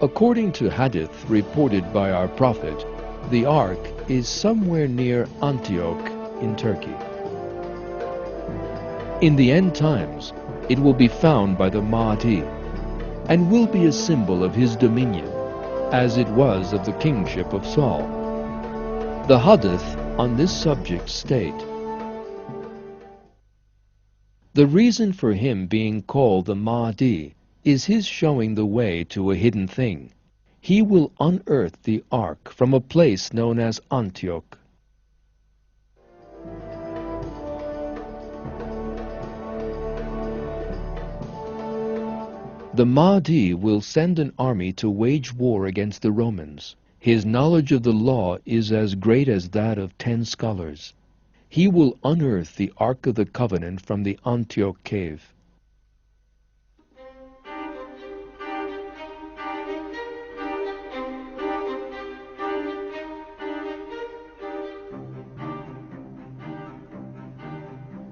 According to hadith reported by our Prophet, the Ark is somewhere near Antioch in Turkey. In the end times, it will be found by the Mahdi and will be a symbol of his dominion, as it was of the kingship of Saul. The hadith on this subject state, the reason for him being called the Mahdi is his showing the way to a hidden thing. He will unearth the Ark from a place known as Antioch. The Mahdi will send an army to wage war against the Romans. His knowledge of the law is as great as that of 10 scholars. He will unearth the Ark of the Covenant from the Antioch cave.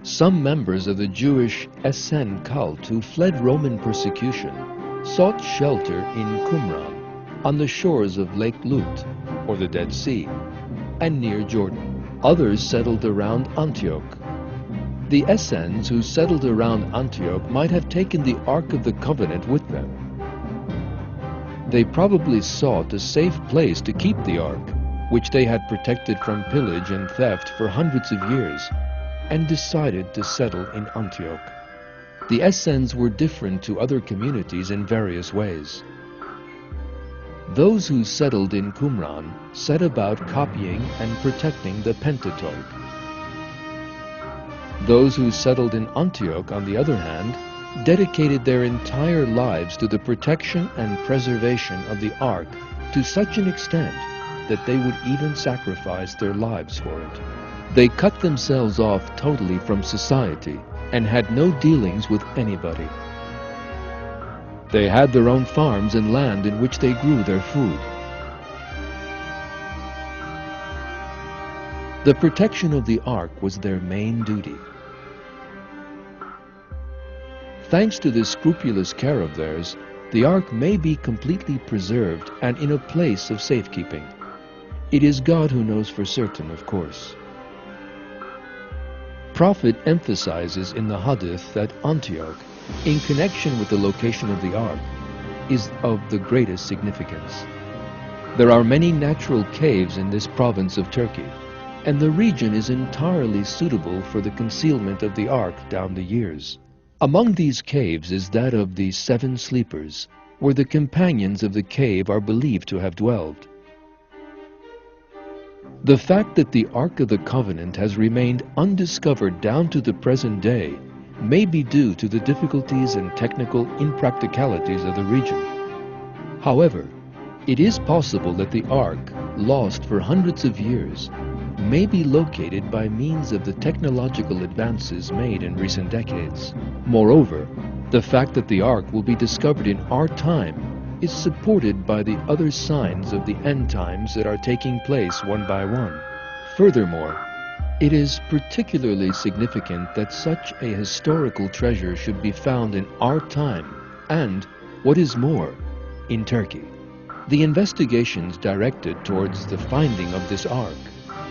Some members of the Jewish Essen cult who fled Roman persecution sought shelter in Qumran, on the shores of Lake Lut, or the Dead Sea, and near Jordan. Others settled around Antioch. The Essens who settled around Antioch might have taken the Ark of the Covenant with them. They probably sought a safe place to keep the Ark, which they had protected from pillage and theft for hundreds of years, and decided to settle in Antioch. The Essens were different to other communities in various ways. Those who settled in Qumran set about copying and protecting the Pentateuch. Those who settled in Antioch, on the other hand, dedicated their entire lives to the protection and preservation of the Ark to such an extent that they would even sacrifice their lives for it. They cut themselves off totally from society and had no dealings with anybody. They had their own farms and land in which they grew their food. The protection of the Ark was their main duty. Thanks to this scrupulous care of theirs, the Ark may be completely preserved and in a place of safekeeping. It is God who knows for certain, of course. Prophet emphasizes in the hadith that Antioch, in connection with the location of the Ark, is of the greatest significance. There are many natural caves in this province of Turkey, and the region is entirely suitable for the concealment of the Ark down the years. Among these caves is that of the 7 sleepers, where the companions of the cave are believed to have dwelled. The fact that the Ark of the Covenant has remained undiscovered down to the present day may be due to the difficulties and technical impracticalities of the region. However, it is possible that the Ark, lost for hundreds of years, may be located by means of the technological advances made in recent decades. Moreover, the fact that the Ark will be discovered in our time is supported by the other signs of the end times that are taking place one by one. Furthermore, it is particularly significant that such a historical treasure should be found in our time and, what is more, in Turkey. The investigations directed towards the finding of this Ark,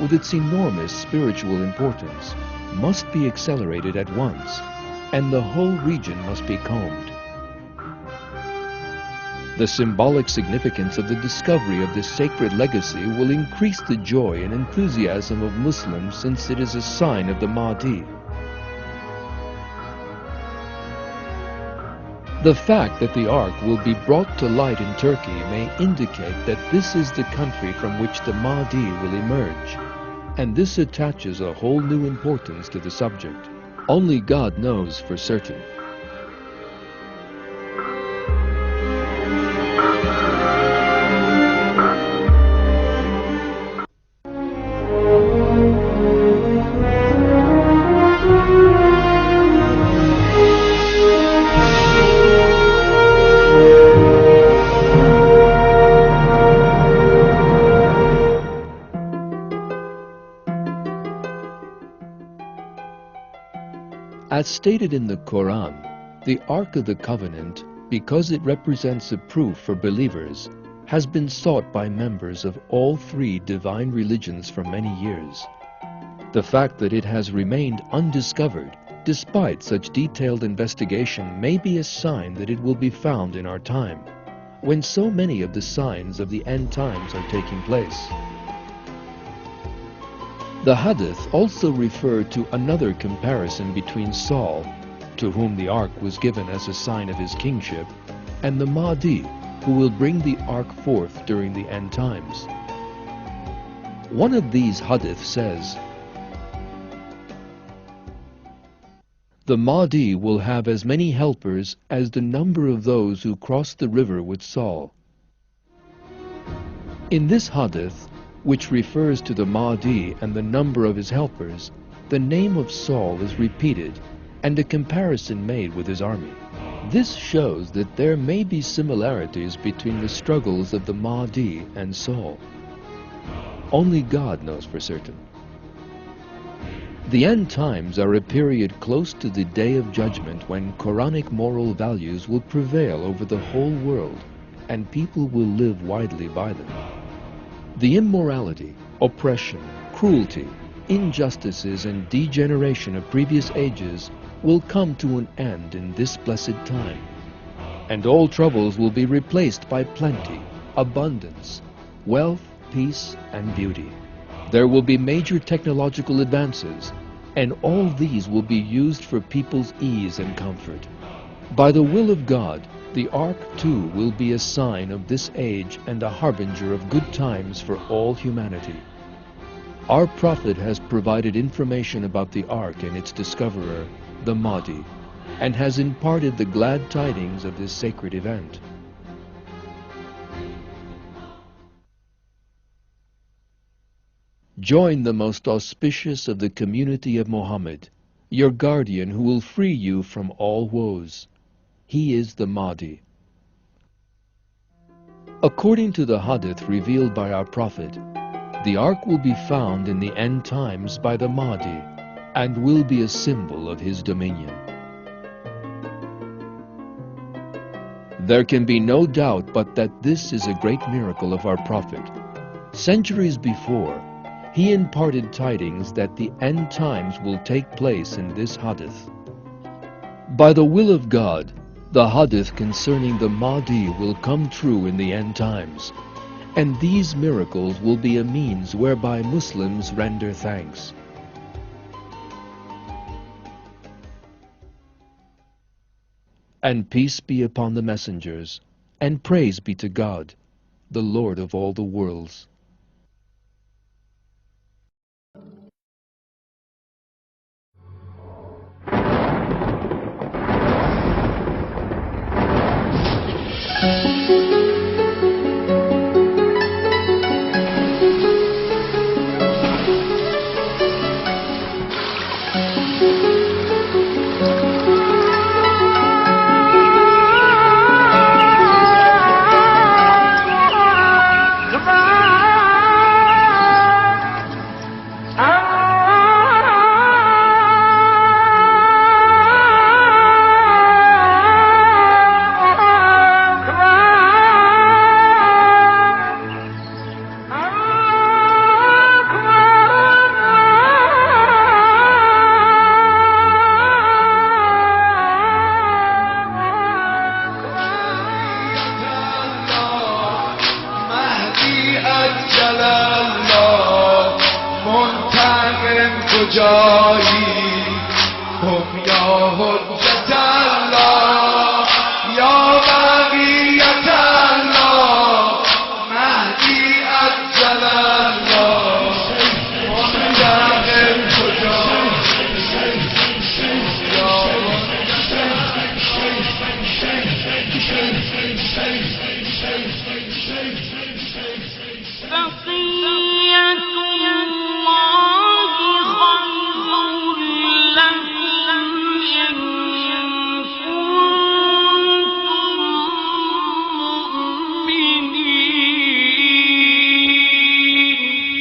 with its enormous spiritual importance, must be accelerated at once, and the whole region must be combed. The symbolic significance of the discovery of this sacred legacy will increase the joy and enthusiasm of Muslims, since it is a sign of the Mahdi. The fact that the Ark will be brought to light in Turkey may indicate that this is the country from which the Mahdi will emerge, and this attaches a whole new importance to the subject. Only God knows for certain. As stated in the Quran, the Ark of the Covenant because it represents a proof for believers, has been sought by members of all three divine religions for many years. The fact that it has remained undiscovered, despite such detailed investigation, may be a sign that it will be found in our time, when so many of the signs of the end times are taking place. The Hadith also refer to another comparison between Saul, to whom the ark was given as a sign of his kingship, and the Mahdi, who will bring the ark forth during the end times. One of these Hadith says, "The Mahdi will have as many helpers as the number of those who crossed the river with Saul." In this Hadith, which refers to the Mahdi and the number of his helpers, the name of Saul is repeated and a comparison made with his army. This shows that there may be similarities between the struggles of the Mahdi and Saul. Only God knows for certain. The end times are a period close to the day of judgment when Quranic moral values will prevail over the whole world and people will live widely by them. The immorality, oppression, cruelty, injustices, and degeneration of previous ages will come to an end in this blessed time, and all troubles will be replaced by plenty, abundance, wealth, peace, and beauty. There will be major technological advances, and all these will be used for people's ease and comfort. By the will of God, the ark too will be a sign of this age and a harbinger of good times for all humanity. Our Prophet has provided information about the ark and its discoverer, the Mahdi, and has imparted the glad tidings of this sacred event. Join the most auspicious of the community of Muhammad, your guardian who will free you from all woes. He is the Mahdi. According to the Hadith revealed by our Prophet, the ark will be found in the end times by the Mahdi and will be a symbol of his dominion. There can be no doubt but that this is a great miracle of our Prophet. Centuries before, he imparted tidings that the end times will take place in this Hadith. By the will of God, the Hadith concerning the Mahdi will come true in the end times, and these miracles will be a means whereby Muslims render thanks. And peace be upon the messengers, and praise be to God, the Lord of all the worlds.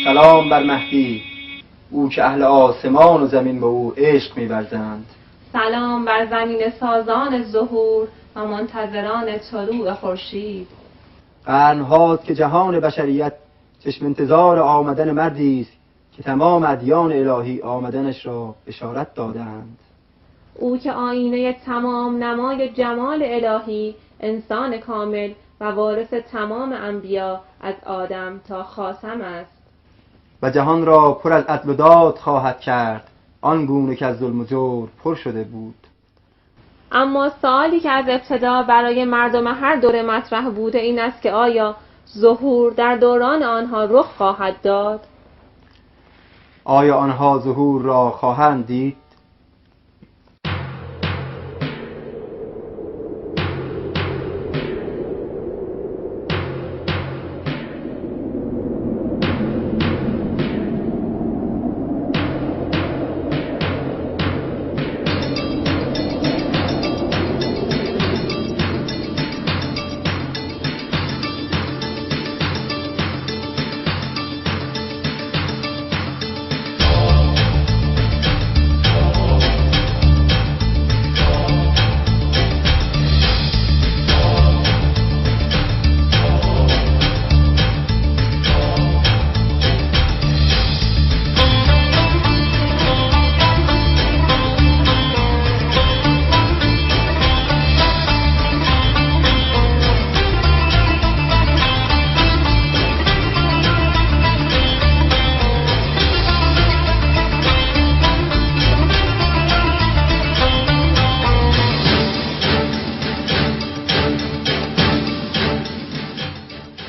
سلام بر مهدی، او که اهل آسمان و زمین به او عشق می‌ورزند. سلام بر زمین سازان ظهور و منتظران طلوع خورشید. قرن‌هاست که جهان بشریت چشم انتظار آمدن مردی است که تمام ادیان الهی آمدنش را بشارت دادند. او که آینه تمام نمای جمال الهی، انسان کامل و وارث تمام انبیا از آدم تا خاتم است. و جهان را پر از عدل و داد خواهد کرد، آن گونه که از ظلم و جور پر شده بود. اما سوالی که از ابتدا برای مردم هر دوره مطرح بوده این است که آیا ظهور در دوران آنها رخ خواهد داد؟ آیا آنها ظهور را خواهند دید؟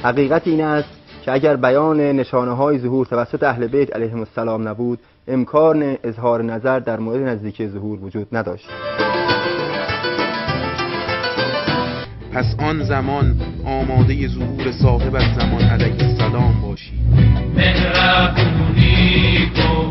حقیقت این است که اگر بیان نشانه‌های ظهور توسط اهل بیت علیهم السلام نبود، امکان اظهار نظر در مورد نزدیکی ظهور وجود نداشت. پس آن زمان آماده ظهور صاحب از زمان علیه السلام باشید. مهربونی کن